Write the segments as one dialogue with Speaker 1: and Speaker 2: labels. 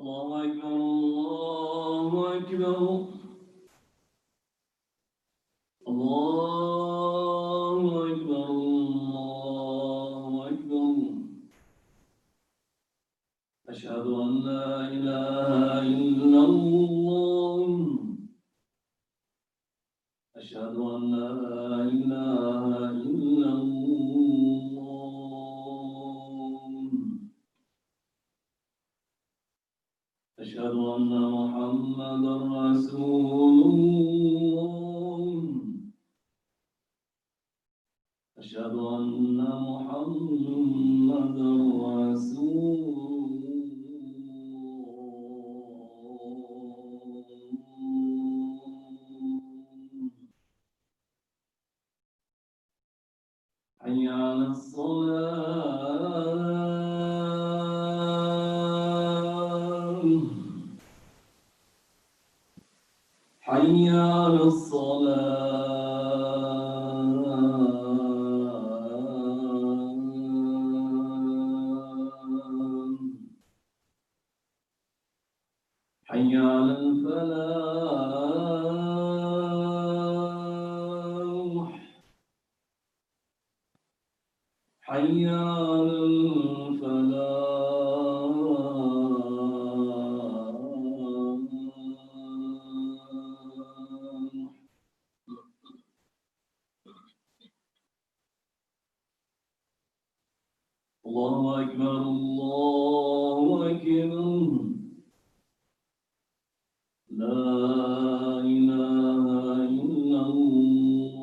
Speaker 1: الله أكبر الله أكبر الله أكبر الله أكبر أشهد أن لا إله إلا الله أشهد أن لا إله إلا الله أشهد أن محمدا رسول الله أشهد أن محمدا رسول حي على الصلاة حي على الصلاة حي على الفلاح حي على الفلاح الله أكبر الله أكبر لا إله إلا الله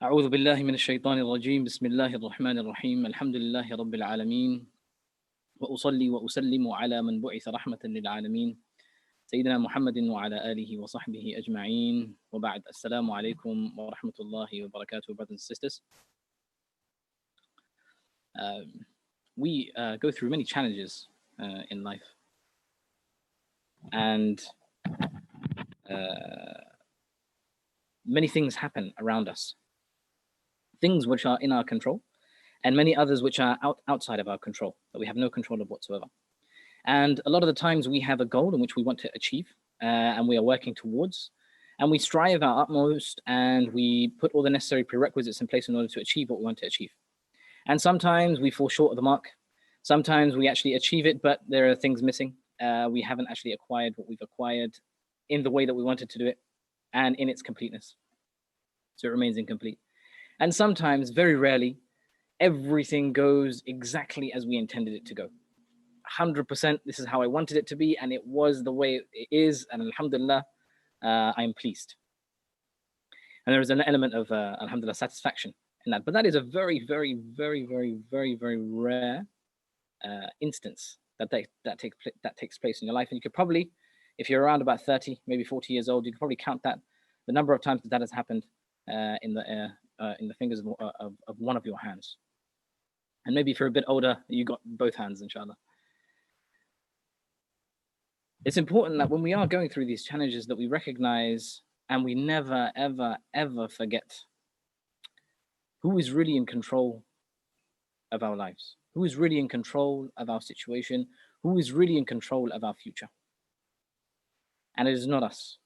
Speaker 2: أعوذ بالله من الشيطان الرجيم بسم الله الرحمن الرحيم الحمد لله رب العالمين وأصلي وأسلم على من بعث رحمة للعالمين سيدنا محمد وعلى آله وصحبه أجمعين وبعد السلام عليكم ورحمة الله وبركاته brothers and sisters. We go through many challenges in life, and many things happen around us, things which are in our control and many others which are outside of our control, that we have no control of whatsoever. And a lot of the times we have a goal in which we want to achieve and we are working towards, and we strive our utmost and we put all the necessary prerequisites in place in order to achieve what we want to achieve. And sometimes we fall short of the mark. Sometimes we actually achieve it, but there are things missing. We haven't actually acquired what we've acquired in the way that we wanted to do it and in its completeness. So it remains incomplete. And sometimes, very rarely, everything goes exactly as we intended it to go. 100%, this is how I wanted it to be, and it was the way it is, and alhamdulillah, I am pleased. And there is an element of, alhamdulillah, satisfaction in that. But that is a very, very, very, very, very, very rare instance that takes place in your life. And you could probably, if you're around about 30, maybe 40 years old, you could probably count the number of times that has happened in the fingers of one of your hands. And maybe if you're a bit older, you got both hands, inshallah. It's important that when we are going through these challenges that we recognize and we never, ever, ever forget who is really in control of our lives, who is really in control of our situation, who is really in control of our future. And it is not us.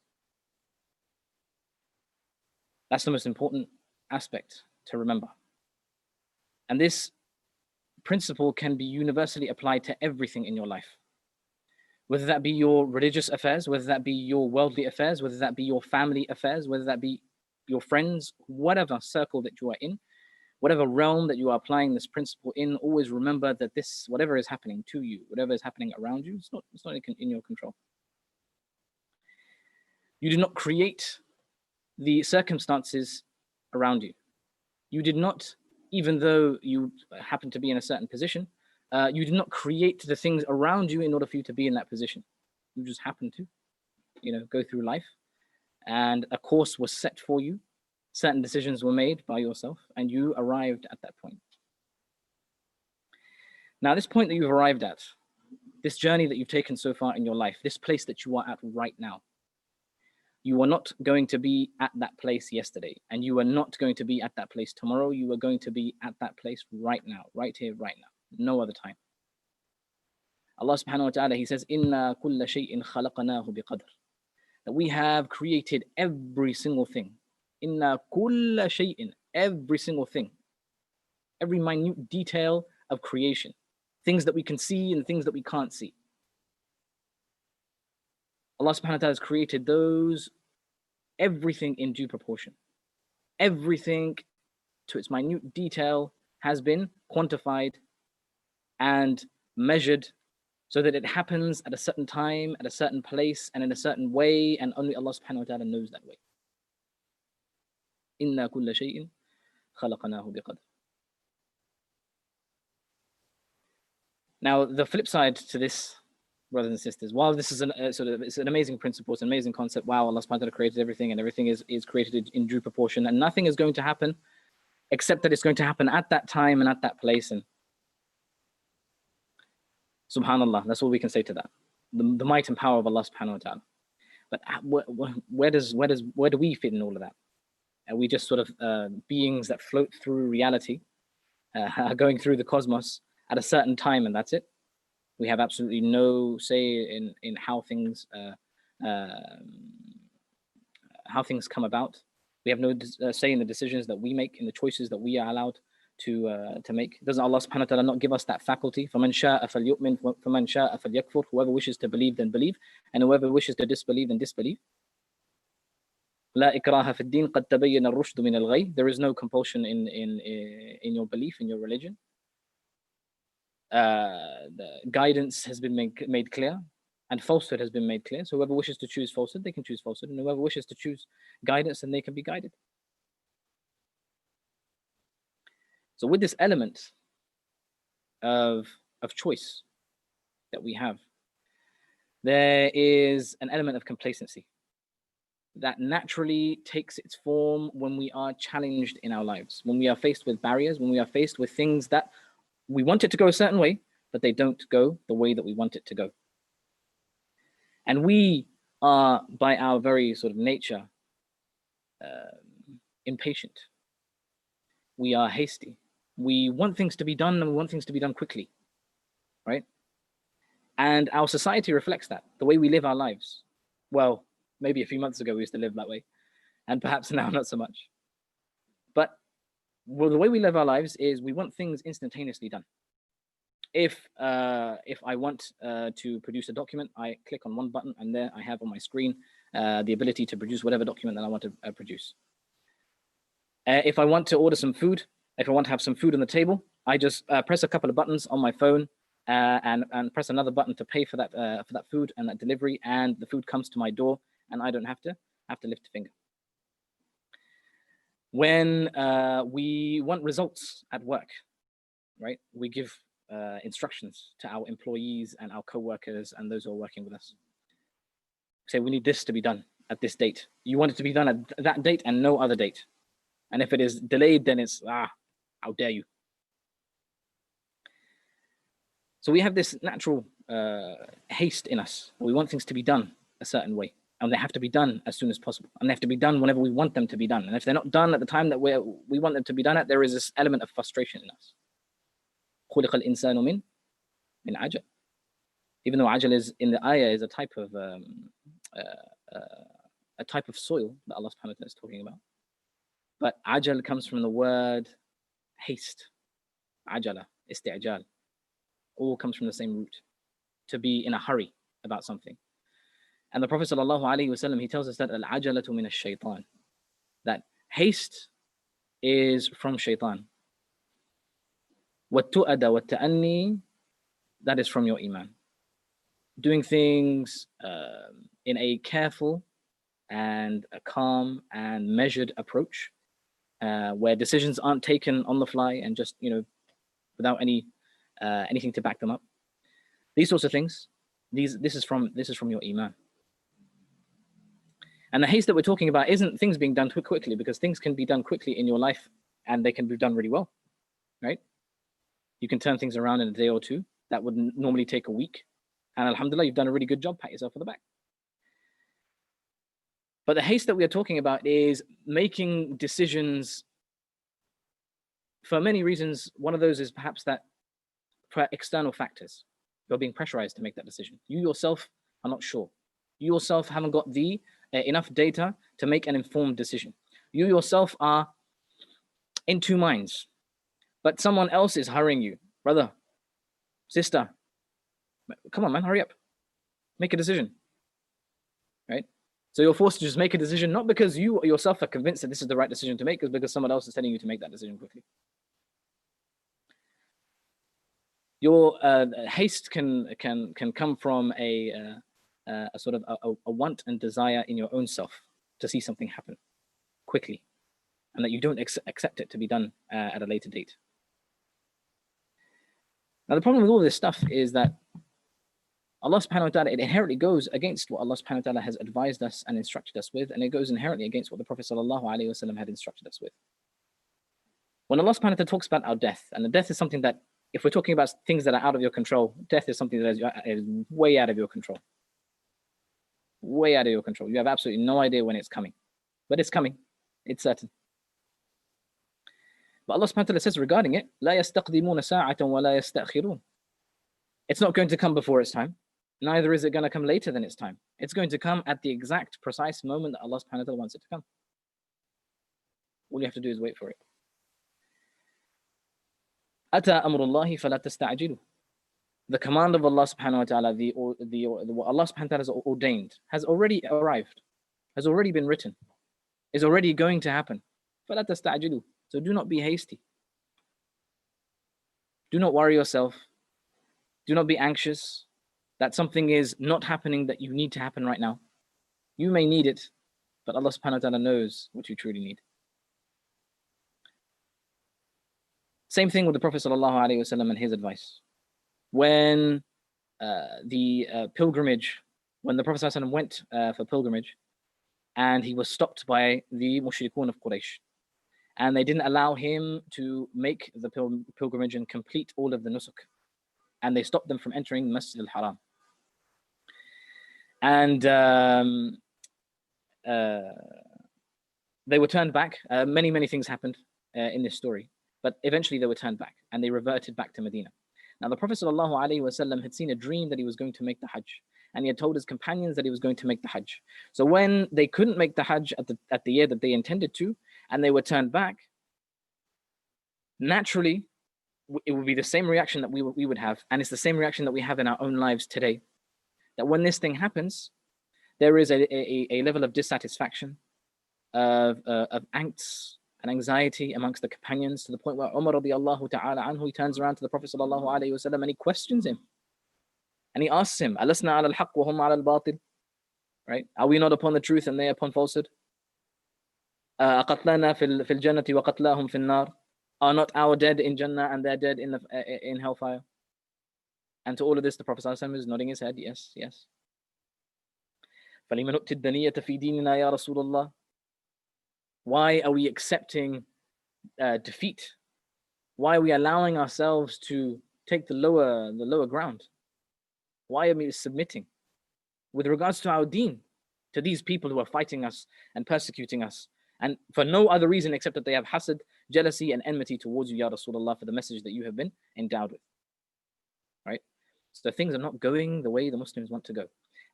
Speaker 2: That's the most important aspect to remember. And this principle can be universally applied to everything in your life. Whether that be your religious affairs, whether that be your worldly affairs, whether that be your family affairs, whether that be your friends, whatever circle that you are in, whatever realm that you are applying this principle in, always remember that this, whatever is happening to you, whatever is happening around you, it's not in your control. You did not create the circumstances around you. You did not, even though you happen to be in a certain position, you did not create the things around you in order for you to be in that position. You just happen to, go through life, and a course was set for you. Certain decisions were made by yourself, and you arrived at that point. Now, this point that you've arrived at, this journey that you've taken so far in your life, this place that you are at right now, you are not going to be at that place yesterday, and you are not going to be at that place tomorrow. You are going to be at that place right now, right here, right now. No other time. Allah subhanahu wa ta'ala, He says, Inna kulla shay'in khalaqnahu biqadr. That we have created every single thing. Inna kulla shay'in, every single thing. Every minute detail of creation. Things that we can see and things that we can't see. Allah subhanahu wa ta'ala has created everything in due proportion. Everything to its minute detail has been quantified and measured so that it happens at a certain time, at a certain place, and in a certain way, and only Allah subhanahu wa ta'ala knows that way. Inna kulla shay'in khalaqnahu biqadr. Now, the flip side to this, brothers and sisters, while this is it's an amazing principle, it's an amazing concept. Wow, Allah subhanahu wa ta'ala created everything, and everything is created in due proportion, and nothing is going to happen except that it's going to happen at that time and at that place. And subhanallah, that's all we can say to that. The might and power of Allah subhanahu wa ta'ala. But where do we fit in all of that? Are we just sort of beings that float through reality, going through the cosmos at a certain time, and that's it? We have absolutely no say in how things come about. We have no say in the decisions that we make, in the choices that we are allowed to make. Doesn't Allah subhanahu wa ta'ala not give us that faculty? فَمَنْ شَاءَ فَلْيُؤْمِنْ فَمَنْ شَاءَ فَلْيَكْفُرْ. Whoever wishes to believe, then believe, and whoever wishes to disbelieve, then disbelieve. لَا إِكْرَاهَ فِي الدِّينِ قَدْ تَبَيَّنَ الرُّشْدُ مِنَ الْغَيِّ. There is no compulsion in your belief, in your religion. The guidance has been made clear, and falsehood has been made clear. So whoever wishes to choose falsehood, they can choose falsehood, and whoever wishes to choose guidance, then they can be guided. So with this element of choice that we have, there is an element of complacency that naturally takes its form when we are challenged in our lives, when we are faced with barriers, when we are faced with things that we want it to go a certain way, but they don't go the way that we want it to go. And we are, by our very sort of nature, impatient. We are hasty. We want things to be done, and we want things to be done quickly, right? And our society reflects that, the way we live our lives. Well, maybe a few months ago we used to live that way, and perhaps now not so much. But the way we live our lives is we want things instantaneously done. If I want to produce a document, I click on one button, and there I have on my screen the ability to produce whatever document that I want to produce. If I want to order some food, if I want to have some food on the table, I just press a couple of buttons on my phone and press another button to pay for that food and that delivery, and the food comes to my door, and I don't have to lift a finger. When we want results at work, right? We give instructions to our employees and our co-workers and those who are working with us. Say, we need this to be done at this date. You want it to be done at that date and no other date. And if it is delayed, then it's, how dare you? So we have this natural haste in us. We want things to be done a certain way, and they have to be done as soon as possible. And they have to be done whenever we want them to be done. And if they're not done at the time that we want them to be done at, there is this element of frustration in us. خُلِقَ الْإِنسَانُ مِنْ عَجَلٍ. Even though ajal is in the ayah is a type of soil that Allah subhanahu wa ta'ala is talking about. But ajal comes from the word haste. Ajala, isti'jal. All comes from the same root. To be in a hurry about something. And the Prophet sallallahu alaihi wasallam, he tells us that al-ajalatu min ash-shaytan. That haste is from shaitan. Wat-tu'ada wat-ta'anni, that is from your iman. Doing things in a careful and a calm and measured approach, where decisions aren't taken on the fly and just, without anything to back them up. These sorts of things, this is from your iman. And the haste that we're talking about isn't things being done too quickly, because things can be done quickly in your life and they can be done really well, right? You can turn things around in a day or two. That would normally take a week. And alhamdulillah, you've done a really good job. Pat yourself on the back. But the haste that we are talking about is making decisions for many reasons. One of those is perhaps that for external factors, you're being pressurized to make that decision. You yourself are not sure. You yourself haven't got enough data to make an informed decision. You yourself are in two minds, but someone else is hurrying you. Brother, sister, come on, man, hurry up. Make a decision, right? So you're forced to just make a decision, not because you yourself are convinced that this is the right decision to make, it's because someone else is telling you to make that decision quickly. Your haste can come from a sort of a want and desire in your own self to see something happen quickly, and that you don't accept it to be done at a later date. Now, the problem with all this stuff is that Allah subhanahu wa ta'ala, it inherently goes against what Allah subhanahu wa ta'ala has advised us and instructed us with, and it goes inherently against what the Prophet sallallahu alaihi wasallam had instructed us with. When Allah subhanahu wa ta'ala talks about our death, and the death is something that, if we're talking about things that are out of your control, death is something that is way out of your control. Way out of your control. You have absolutely no idea when it's coming. But it's coming. It's certain. But Allah subhanahu wa ta'ala says regarding it, لا يستقدمون ساعة ولا يستأخرون. It's not going to come before its time. Neither is it going to come later than its time. It's going to come at the exact precise moment that Allah subhanahu wa ta'ala wants it to come. All you have to do is wait for it. أتى أمر الله فلا تستعجلوا. The command of Allah subhanahu wa ta'ala, what Allah subhanahu wa ta'ala has ordained, has already arrived, has already been written, is already going to happen. فلا تستعجلوا. So do not be hasty. Do not worry yourself. Do not be anxious that something is not happening that you need to happen right now. You may need it, but Allah subhanahu wa ta'ala knows what you truly need. Same thing with the Prophet ﷺ and his advice. When the pilgrimage, when the Prophet ﷺ went for pilgrimage, and he was stopped by the mushrikun of Quraysh, and they didn't allow him to make the pilgrimage and complete all of the nusuk, and they stopped them from entering Masjid al-Haram. And they were turned back. Many things happened in this story, but eventually they were turned back and they reverted back to Medina. Now the Prophet ﷺ had seen a dream that he was going to make the Hajj, and he had told his companions that he was going to make the Hajj. So when they couldn't make the Hajj at the year that they intended to, and they were turned back, naturally it would be the same reaction that we would have, and it's the same reaction that we have in our own lives today. That when this thing happens, there is a level of dissatisfaction, of angst and anxiety amongst the companions, to the point where Umar radiallahu ta'ala anhu, he turns around to the Prophet sallallahu alayhi wa sallam and he questions him. And he asks him, Alasna ala al-haq wa hum ala al-batil? Right? Are we not upon the truth and they upon falsehood? Aqatlana fil jannati wa qatlahum fil nar? Are not our dead in Jannah and they're dead in hellfire? And to all of this, the Prophet sallallahu alayhi wa sallam is nodding his head, yes, yes. فَلِمَ نُؤْتِ الدَّنِيَّةَ فِي دِينِنَا يَا رَسُولَ اللَّهِ? Why are we accepting defeat? Why are we allowing ourselves to take the lower ground? Why are we submitting with regards to our deen to these people who are fighting us and persecuting us, and for no other reason except that they have hasad, jealousy and enmity towards you, Ya Rasulullah, for the message that you have been endowed with? Right? So things are not going the way the Muslims want to go.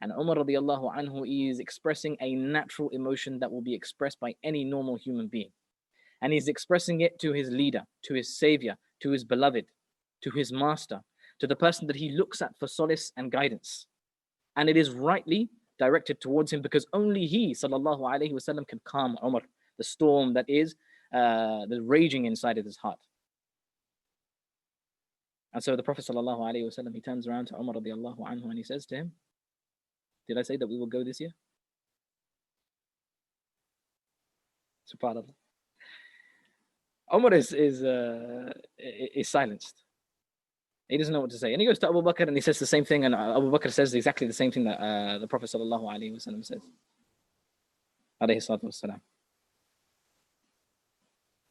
Speaker 2: And Umar radiallahu anhu is expressing a natural emotion that will be expressed by any normal human being. And he's expressing it to his leader, to his savior, to his beloved, to his master, to the person that he looks at for solace and guidance. And it is rightly directed towards him, because only he, sallallahu alayhi wasallam, can calm Umar, the storm that is the raging inside of his heart. And so the Prophet sallallahu alayhi wasallam, he turns around to Umar radiallahu anhu and he says to him, did I say that we will go this year? SubhanAllah. Umar is silenced. He doesn't know what to say. And he goes to Abu Bakr and he says the same thing. And Abu Bakr says exactly the same thing that the Prophet sallallahu alaihi wasallam says. Alayhi salatu wassalam.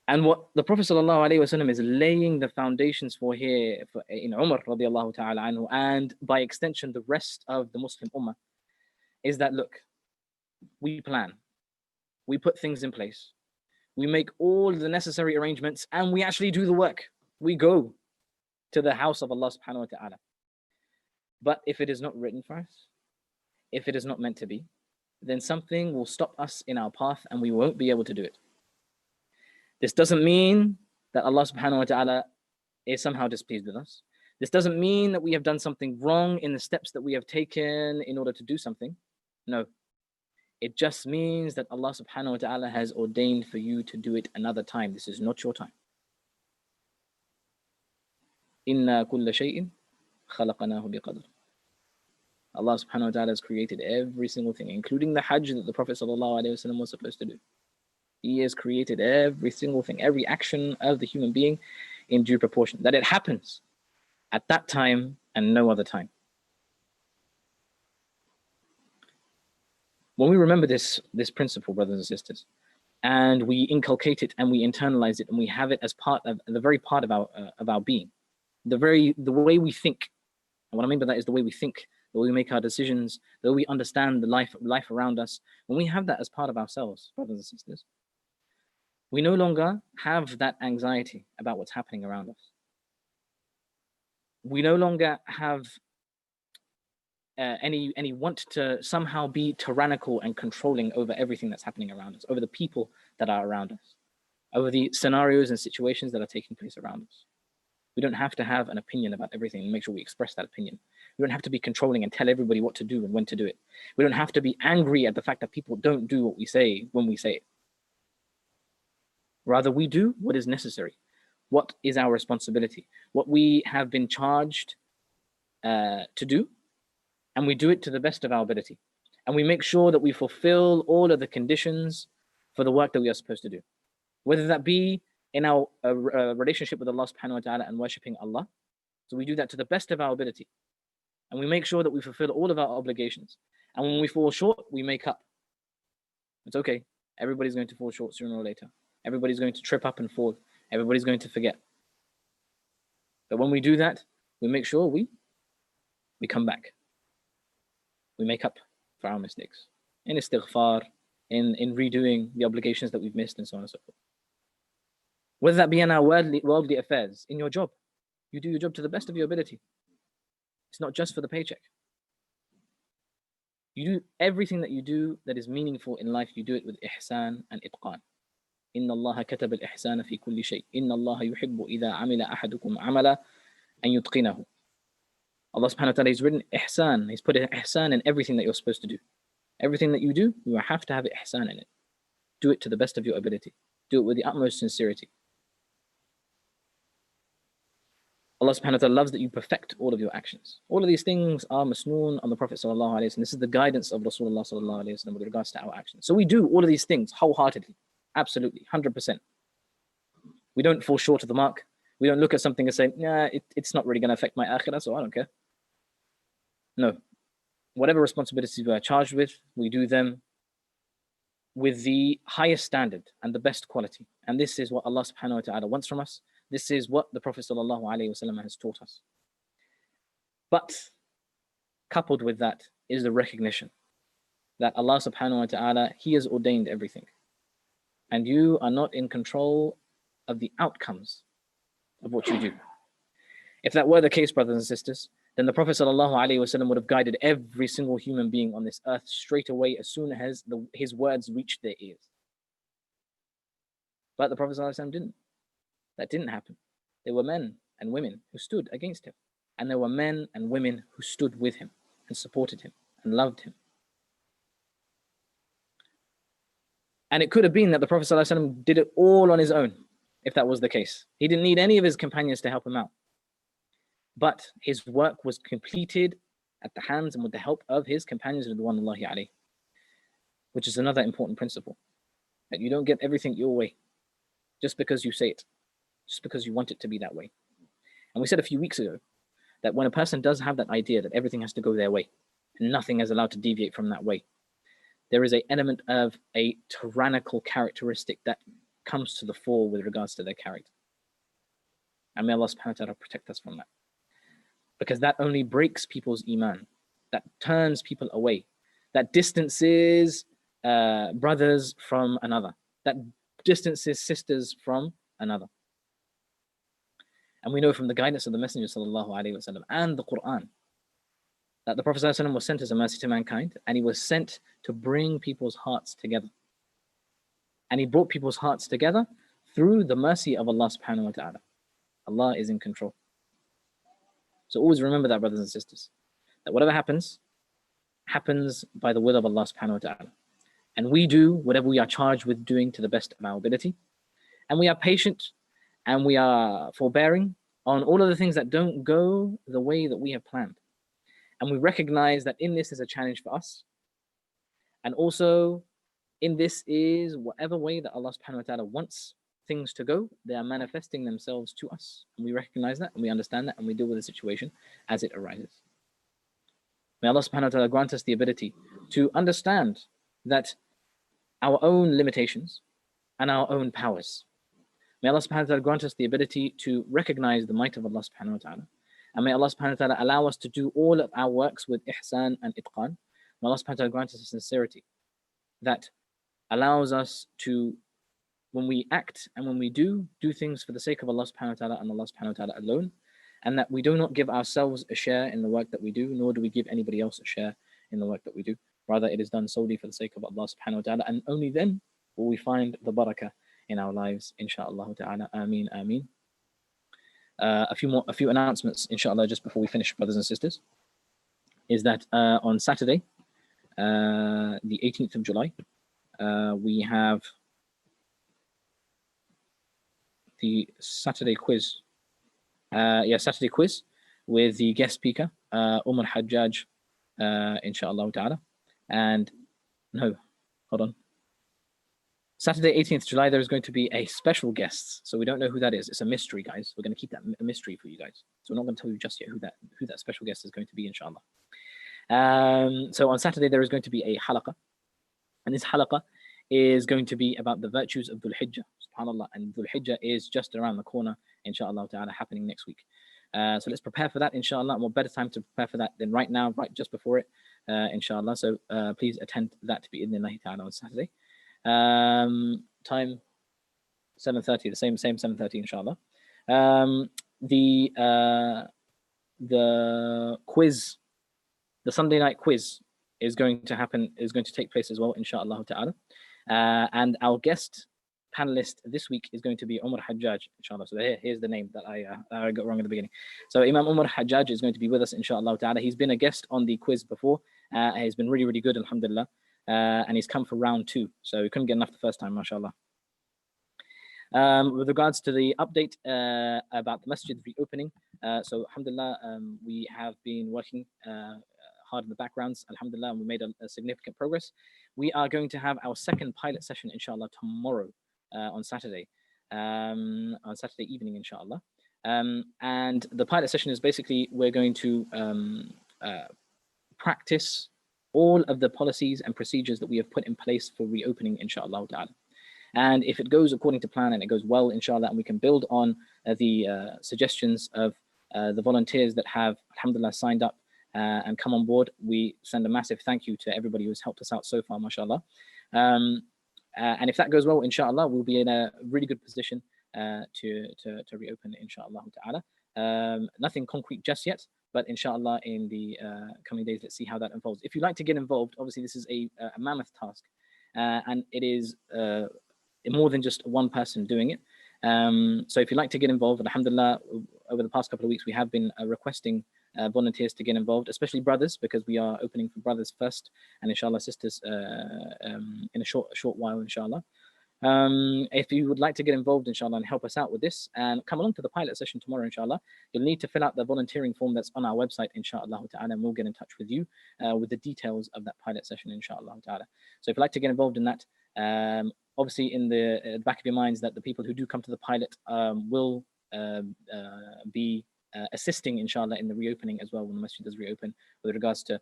Speaker 2: And what the Prophet sallallahu alaihi wasallam is laying the foundations for here in Umar radiallahu ta'ala anhu, and by extension the rest of the Muslim ummah, is that, look, we plan, we put things in place, we make all the necessary arrangements, and we actually do the work. We go to the house of Allah subhanahu wa ta'ala. But if it is not written for us, if it is not meant to be, then something will stop us in our path and we won't be able to do it. This doesn't mean that Allah subhanahu wa ta'ala is somehow displeased with us. This doesn't mean that we have done something wrong in the steps that we have taken in order to do something. No. It just means that Allah subhanahu wa ta'ala has ordained for you to do it another time. This is not your time. Inna kulla shay'in khalaqnahu biqadr. Allah subhanahu wa ta'ala has created every single thing, including the Hajj that the Prophet sallallahu alaihi wasallam was supposed to do. He has created every single thing, every action of the human being in due proportion, that it happens at that time and no other time. When we remember this principle, brothers and sisters, and we inculcate it and we internalize it and we have it as part of the very part of our being, the way we think, and what I mean by that is the way we think, the way we make our decisions, the way we understand the life around us. When we have that as part of ourselves, brothers and sisters, we no longer have that anxiety about what's happening around us. We no longer have any want to somehow be tyrannical and controlling over everything that's happening around us, over the people that are around us, over the scenarios and situations that are taking place around us. We don't have to have an opinion about everything and make sure we express that opinion. We don't have to be controlling and tell everybody what to do and when to do it. We don't have to be angry at the fact that people don't do what we say when we say it. Rather, we do what is necessary, what is our responsibility, what we have been charged to do, and we do it to the best of our ability. And we make sure that we fulfill all of the conditions for the work that we are supposed to do. Whether that be in our relationship with Allah subhanahu wa ta'ala and worshipping Allah. So we do that to the best of our ability. And we make sure that we fulfill all of our obligations. And when we fall short, we make up. It's okay. Everybody's going to fall short sooner or later. Everybody's going to trip up and fall. Everybody's going to forget. But when we do that, we make sure we come back. We make up for our mistakes. In istighfar, in redoing the obligations that we've missed, and so on and so forth. Whether that be in our worldly affairs, in your job, you do your job to the best of your ability. It's not just for the paycheck. You do everything that you do that is meaningful in life, you do it with ihsan and itqan. Inna Allah kataba al-ihsana fi kulli shay. Inna Allah yuhibbu idha amila ahadukum amala an yutqinahu. Allah subhanahu wa ta'ala has written ihsan. He's put ihsan in everything that you're supposed to do. Everything that you do, you have to have ihsan in it. Do it to the best of your ability. Do it with the utmost sincerity. Allah subhanahu wa ta'ala loves that you perfect all of your actions. All of these things are masnoon on the Prophet sallallahu alaihi wasallam. This is the guidance of Rasulullah sallallahu alaihi wasallam with regards to our actions. So we do all of these things wholeheartedly. Absolutely, 100%. We don't fall short of the mark. We don't look at something and say, nah, it's not really going to affect my akhirah, so I don't care. No. Whatever responsibilities we are charged with, we do them with the highest standard and the best quality. And this is what Allah subhanahu wa ta'ala wants from us. This is what the Prophet sallallahu alaihi wasallam has taught us. But coupled with that is the recognition that Allah subhanahu wa ta'ala, He has ordained everything. And you are not in control of the outcomes of what you do. If that were the case, brothers and sisters, then the Prophet ﷺ would have guided every single human being on this earth straight away as soon as his words reached their ears. But the Prophet ﷺ didn't. That didn't happen. There were men and women who stood against him. And there were men and women who stood with him and supported him and loved him. And it could have been that the Prophet ﷺ did it all on his own, if that was the case. He didn't need any of his companions to help him out. But his work was completed at the hands and with the help of his companions, ridwanullahi alayhi, which is another important principle. That you don't get everything your way just because you say it, just because you want it to be that way. And we said a few weeks ago that when a person does have that idea that everything has to go their way and nothing is allowed to deviate from that way, there is an element of a tyrannical characteristic that comes to the fore with regards to their character. And may Allah subhanahu wa ta'ala protect us from that. Because that only breaks people's iman, that turns people away, that distances brothers from another, that distances sisters from another. And we know from the guidance of the Messenger sallallahu alaihi wasallam and the Quran that the Prophet sallallahu alaihi wasallam was sent as a mercy to mankind, and he was sent to bring people's hearts together. And he brought people's hearts together through the mercy of Allah subhanahu wa ta'ala. Allah is in control. So always remember that, brothers and sisters, that whatever happens, happens by the will of Allah subhanahu wa ta'ala. And we do whatever we are charged with doing to the best of our ability. And we are patient and we are forbearing on all of the things that don't go the way that we have planned. And we recognize that in this is a challenge for us. And also in this is whatever way that Allah subhanahu wa ta'ala wants things to go, they are manifesting themselves to us. And we recognize that and we understand that and we deal with the situation as it arises. May Allah subhanahu wa ta'ala grant us the ability to understand that our own limitations and our own powers. May Allah subhanahu wa ta'ala grant us the ability to recognize the might of Allah subhanahu wa ta'ala. And may Allah subhanahu wa ta'ala allow us to do all of our works with ihsan and itqan. May Allah subhanahu wa ta'ala grant us a sincerity that allows us to, when we act and when we do things for the sake of Allah subhanahu wa ta'ala and Allah subhanahu wa ta'ala alone, and that we do not give ourselves a share in the work that we do, nor do we give anybody else a share in the work that we do. Rather, it is done solely for the sake of Allah subhanahu wa ta'ala, and only then will we find the barakah in our lives, inshaAllah ta'ala. Ameen, ameen. A few announcements, inshallah, just before we finish, brothers and sisters, is that on Saturday, the 18th of July, we have the Saturday quiz. Saturday quiz with the guest speaker, Hajjaj, inshallah ta'ala. And no, hold on. Saturday, 18th July, there is going to be a special guest. So we don't know who that is. It's a mystery, guys. We're going to keep that a mystery for you guys. So we're not going to tell you just yet who that special guest is going to be, inshallah. So on Saturday, there is going to be a halaqah. And this halaqah is going to be about the virtues of Dhul Hijjah, subhanAllah. And Dhul Hijjah is just around the corner, inshallah ta'ala, happening next week. So let's prepare for that, inshallah. And what better time to prepare for that than right now, right just before it, inshallah. So please attend that to be in the night ta'ala on Saturday. Time 7:30, the same 7:30, inshallah. The quiz, the Sunday night quiz is going to take place as well, inshallah ta'ala. And our guest panelist this week is going to be Umar Hajjaj, inshallah. So here's the name that I got wrong at the beginning. So Imam Umar Hajjaj is going to be with us, inshallah ta'ala. He's been a guest on the quiz before. He's been really, really good, alhamdulillah. And he's come for round 2. So we couldn't get enough the first time, mashallah. With regards to the update about the Masjid reopening, so alhamdulillah, we have been working hard in the backgrounds, alhamdulillah, and we made a significant progress. We are going to have our second pilot session, inshallah, tomorrow on Saturday evening, inshallah. And the pilot session is basically, we're going to practice all of the policies and procedures that we have put in place for reopening, inshallah ta'ala. And if it goes according to plan and it goes well, inshallah, and we can build on the suggestions of the volunteers that have, alhamdulillah, signed up and come on board, we send a massive thank you to everybody who's helped us out so far, mashallah. And if that goes well, inshallah, we'll be in a really good position to reopen, inshallah ta'ala. Nothing concrete just yet, but inshallah, in the coming days, let's see how that unfolds. If you'd like to get involved, obviously this is a mammoth task, and it is more than just one person doing it. So if you'd like to get involved, alhamdulillah, over the past couple of weeks, we have been requesting volunteers to get involved, especially brothers, because we are opening for brothers first, and inshallah sisters in a short while, inshallah. If you would like to get involved, inshallah, and help us out with this and come along to the pilot session tomorrow, inshallah, you'll need to fill out the volunteering form that's on our website, inshallah ta'ala, and we'll get in touch with you with the details of that pilot session, inshallah ta'ala. So if you'd like to get involved in that, obviously in the back of your minds that the people who do come to the pilot will be assisting, inshallah, in the reopening as well when the masjid does reopen, with regards to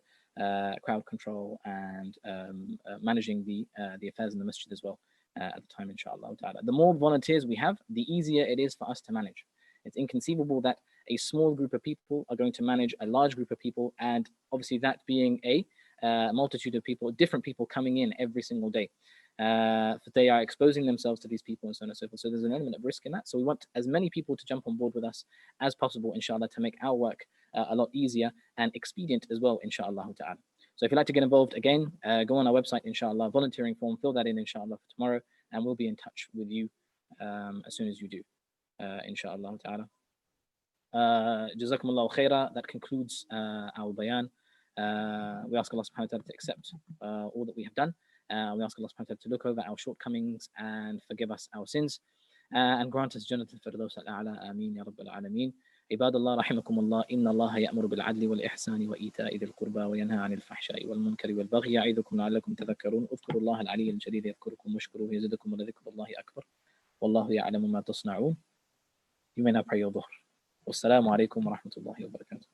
Speaker 2: crowd control and managing the affairs in the masjid as well. At the time, inshallah ta'ala. The more volunteers we have, the easier it is for us to manage. It's inconceivable that a small group of people are going to manage a large group of people, and obviously that being a multitude of people, different people coming in every single day. They are exposing themselves to these people and so on and so forth. So there's an element of risk in that. So we want as many people to jump on board with us as possible, inshallah, to make our work a lot easier and expedient as well, inshallah ta'ala. So if you'd like to get involved, again, go on our website, inshallah, volunteering form, fill that in, inshallah, for tomorrow, and we'll be in touch with you as soon as you do, inshallah ta'ala. Jazakumullahu khaira. That concludes our bayan. We ask Allah subhanahu wa ta'ala to accept all that we have done. We ask Allah subhanahu wa ta'ala to look over our shortcomings and forgive us our sins and grant us Jannat al-Firdaus al-A'la. Ameen ya Rabbil Alameen. عباد الله رحمكم الله إن الله يأمر بالعدل والإحسان وإيتاء ذي القربى وينهى عن الفحشاء والمنكر والبغي يعظكم لعلكم تذكرون اذكروا الله العلي الجليل يذكركم واشكروه يزدكم ولذكر الله أكبر والله يعلم ما تصنعون. You may now pray your dhuhr. Wassalamu alaikum wa rahmatullahi wa barakatuh.